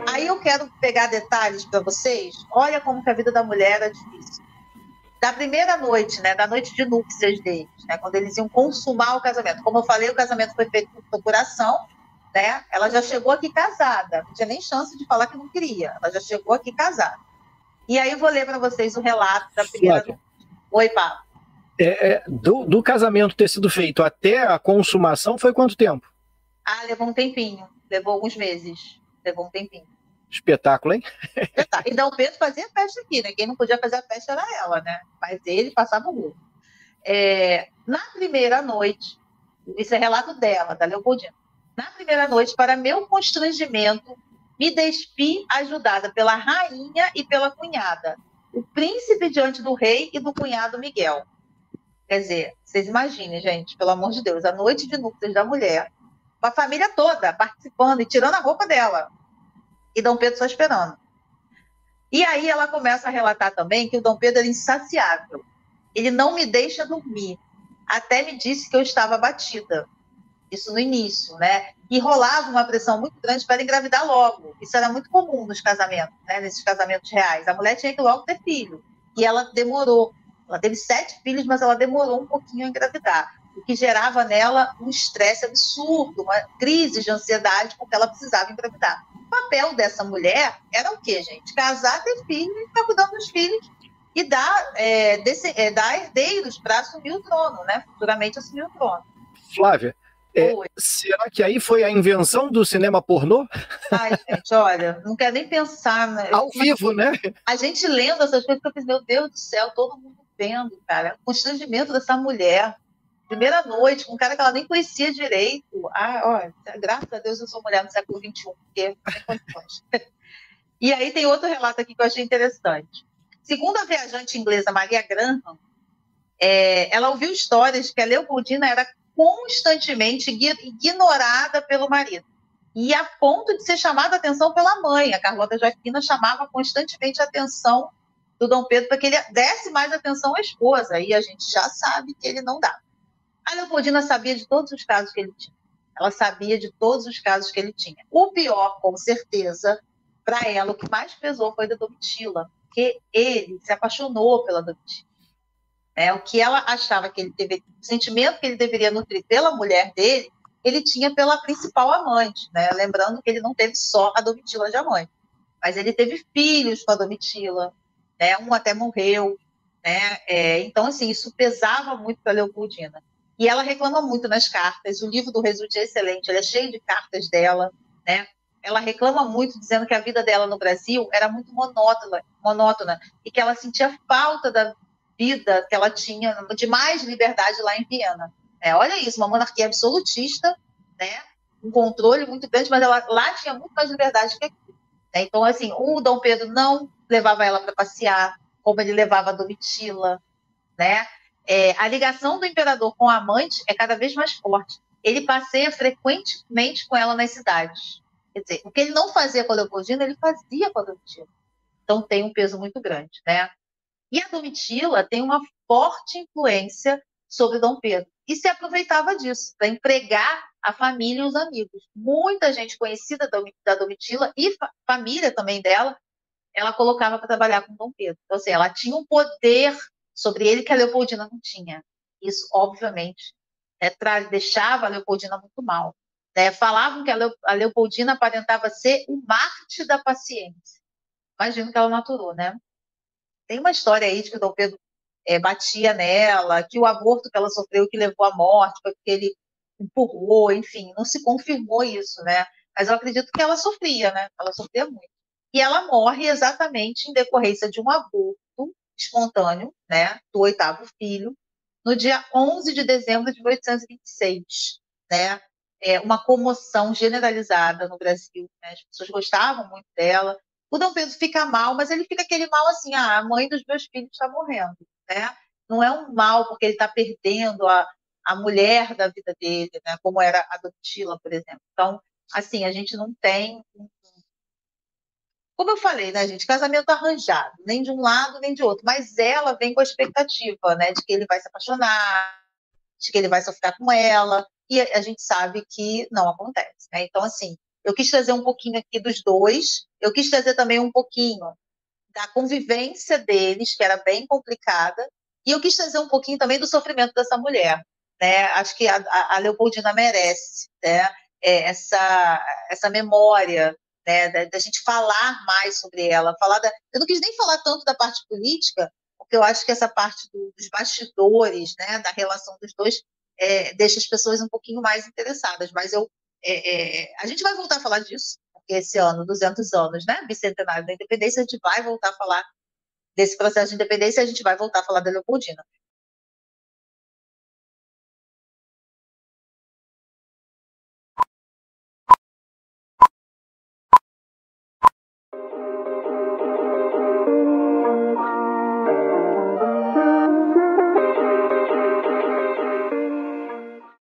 Aí eu quero pegar detalhes para vocês. Olha como que a vida da mulher era difícil. Da primeira noite, né, da noite de núpcias deles, né, quando eles iam consumar o casamento. Como eu falei, o casamento foi feito por procuração, né? Ela já chegou aqui casada, não tinha nem chance de falar que não queria. Ela já chegou aqui casada. E aí eu vou ler para vocês o relato da primeira Flávia, noite. Oi, Pablo. Do casamento ter sido feito até a consumação foi quanto tempo? Levou um tempinho, levou alguns meses, levou um tempinho. Espetáculo, hein? E Dom Pedro fazia festa aqui, né? Quem não podia fazer a festa era ela, né? Mas ele passava o rolo. Na primeira noite, isso é relato dela, da Leopoldina. Na primeira noite, para meu constrangimento, me despi ajudada pela rainha e pela cunhada, o príncipe diante do rei e do cunhado Miguel. Quer dizer, vocês imaginem, gente, pelo amor de Deus, a noite de núpcias da mulher, com a família toda participando e tirando a roupa dela, e Dom Pedro só esperando. E aí ela começa a relatar também que o Dom Pedro era insaciável. Ele não me deixa dormir. Até me disse que eu estava abatida. Isso no início, né? E rolava uma pressão muito grande para engravidar logo. Isso era muito comum nos casamentos, né? Nesses casamentos reais. A mulher tinha que logo ter filho. E ela demorou. Ela teve 7 filhos, mas ela demorou um pouquinho a engravidar. O que gerava nela um estresse absurdo, uma crise de ansiedade, porque ela precisava engravidar. O papel dessa mulher era o quê, gente? Casar, ter filho e ficar cuidando dos filhos e dar herdeiros para assumir o trono, né? Futuramente assumir o trono. Flávia, será que aí foi a invenção do cinema pornô? Ai, gente, olha, não quero nem pensar. Né? Ao vivo, né? A gente lendo essas coisas, eu pensei, meu Deus do céu, todo mundo vendo, cara. O constrangimento dessa mulher. Primeira noite, com um cara que ela nem conhecia direito. Olha, graças a Deus eu sou mulher no século XXI, porque não tem condições. E aí tem outro relato aqui que eu achei interessante. Segundo a viajante inglesa Maria Graham, ela ouviu histórias que a Leopoldina era constantemente ignorada pelo marido. E a ponto de ser chamada a atenção pela mãe. A Carlota Joaquina chamava constantemente a atenção do Dom Pedro para que ele desse mais atenção à esposa. E a gente já sabe que ele não dá. A Leopoldina sabia de todos os casos que ele tinha. Ela sabia de todos os casos que ele tinha. O pior, com certeza, para ela, o que mais pesou foi da Domitila, porque ele se apaixonou pela Domitila. O que ela achava que ele teve, o sentimento que ele deveria nutrir pela mulher dele, ele tinha pela principal amante, né? Lembrando que ele não teve só a Domitila de amante, mas ele teve filhos com a Domitila, né? Um até morreu, né? Então, assim, isso pesava muito para a Leopoldina. E ela reclama muito nas cartas. O livro do Resultado é excelente, ele é cheio de cartas dela, né? Ela reclama muito, dizendo que a vida dela no Brasil era muito monótona e que ela sentia falta da vida que ela tinha, de mais liberdade lá em Viena. Olha isso, uma monarquia absolutista, né? Um controle muito grande, mas ela lá tinha muito mais liberdade que aqui. Né? Então, assim, o Dom Pedro não levava ela para passear, como ele levava a Domitila, né? A ligação do imperador com a amante é cada vez mais forte. Ele passeia frequentemente com ela nas cidades. Quer dizer, o que ele não fazia com a Leopoldina, ele fazia com a Domitila. Então tem um peso muito grande, né? E a Domitila tem uma forte influência sobre Dom Pedro. E se aproveitava disso, para empregar a família e os amigos. Muita gente conhecida da Domitila e família também dela, ela colocava para trabalhar com Dom Pedro. Então, assim, ela tinha um poder sobre ele que a Leopoldina não tinha. Isso, obviamente, deixava a Leopoldina muito mal. Falavam que a Leopoldina aparentava ser o Marte da paciência. Imagino que ela maturou, né? Tem uma história aí de que o Dom Pedro batia nela, que o aborto que ela sofreu que levou à morte foi porque ele empurrou, enfim, não se confirmou isso, né? Mas eu acredito que ela sofria, né? Ela sofria muito. E ela morre exatamente em decorrência de um aborto espontâneo, né? Do 8º filho, no dia 11 de dezembro de 1826, né? Uma comoção generalizada no Brasil, né? As pessoas gostavam muito dela. O Dom Pedro fica mal, mas ele fica aquele mal assim, a mãe dos meus filhos está morrendo, né? Não é um mal porque ele está perdendo a mulher da vida dele, né? Como era a Domitila, por exemplo. Então, assim, a gente não tem, como eu falei, né, gente, casamento arranjado, nem de um lado nem de outro, mas ela vem com a expectativa, né, de que ele vai se apaixonar, de que ele vai só ficar com ela, e a gente sabe que não acontece, né? Então, assim, Eu quis trazer um pouquinho aqui dos dois, eu quis trazer também um pouquinho da convivência deles, que era bem complicada, e eu quis trazer um pouquinho também do sofrimento dessa mulher, né? Acho que a Leopoldina merece, né? Essa memória, né? Da gente falar mais sobre ela, eu não quis nem falar tanto da parte política, porque eu acho que essa parte dos bastidores, né? Da relação dos dois, deixa as pessoas um pouquinho mais interessadas, mas a gente vai voltar a falar disso, porque esse ano, 200 anos, né, bicentenário da independência, a gente vai voltar a falar desse processo de independência, a gente vai voltar a falar da Leopoldina.